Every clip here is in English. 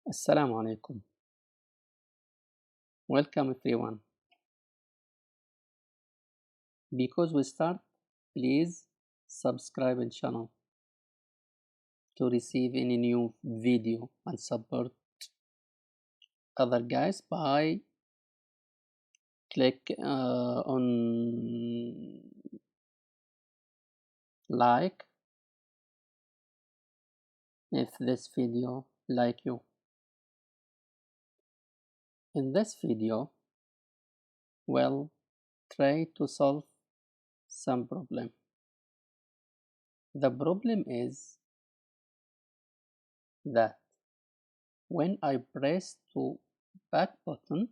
Assalamu alaikum. Welcome everyone. Because we start, please subscribe and channel to receive any new video and support other guys by click on like if this video like you. In this video, we'll try to solve some problem. The problem is that when I press to back button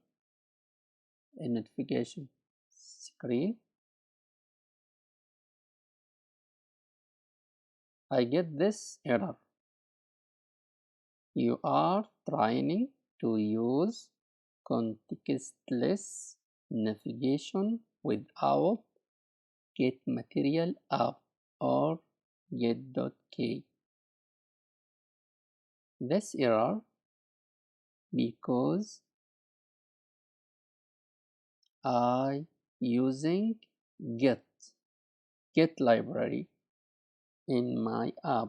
in notification screen, I get this error. You are trying to use contextless navigation without GetMaterialApp or Get.key. This error because I using Get library in my app.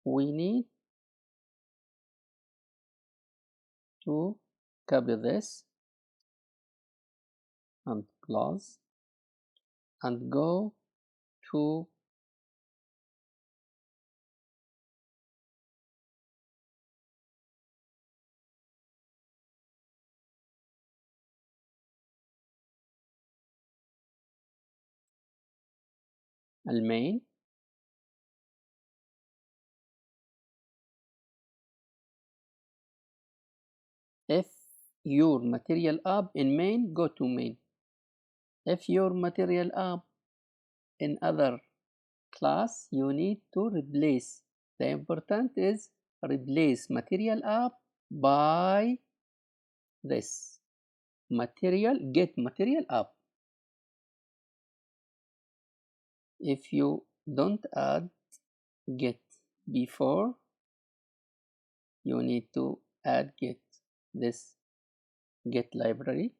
We need to copy this and close and go to main. If your material app in main, go to main. If your material app in other class, you need to replace. The important is replace material app by this get material app. If you don't add get before, you need to add this get library.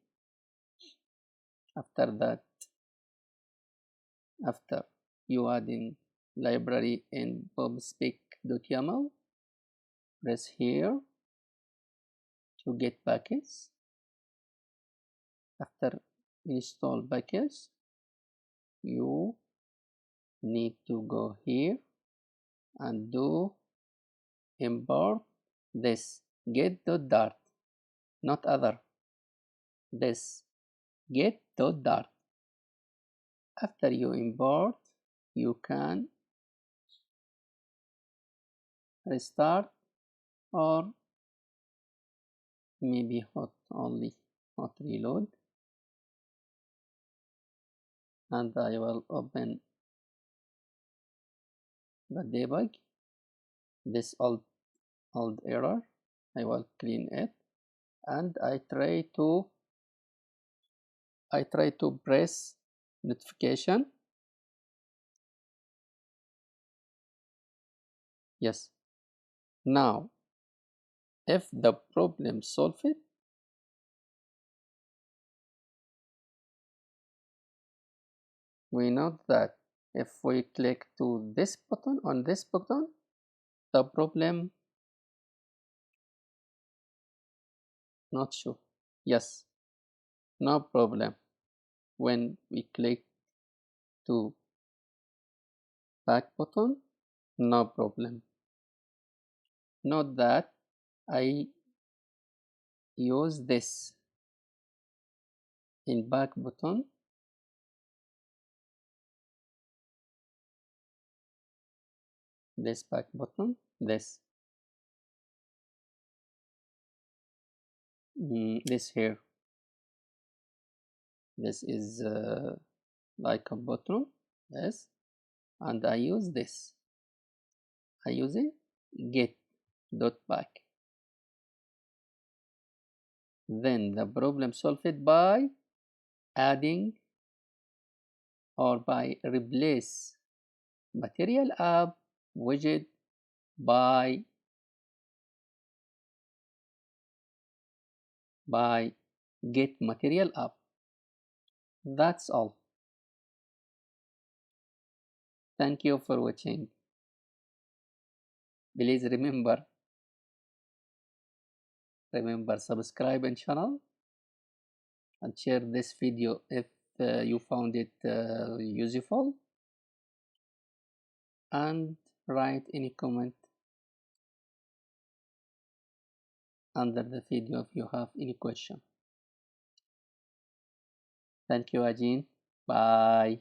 After that, after you adding library in bobspec.yaml, press here to get package. After install package, you need to go here and do import this get.dart, not other, this get.dart. After you import, you can restart or maybe hot reload, and I will open the debug. This old error, I will clean it, and I try to press notification. Yes. Now, if the problem solved, we know that if we click to this button, on this button, the problem not show. Yes, no problem. When we click to back button, no problem. Note that I use this in back button. This back button, this here. This is like a button, yes, and I use this. I use it get.back. Then the problem solved by adding or by replace Material App widget by Get Material App. That's all. Thank you for watching. Please remember subscribe and channel and share this video if you found it useful, and write any comment under the video if you have any question. Thank you, Ajin. Bye.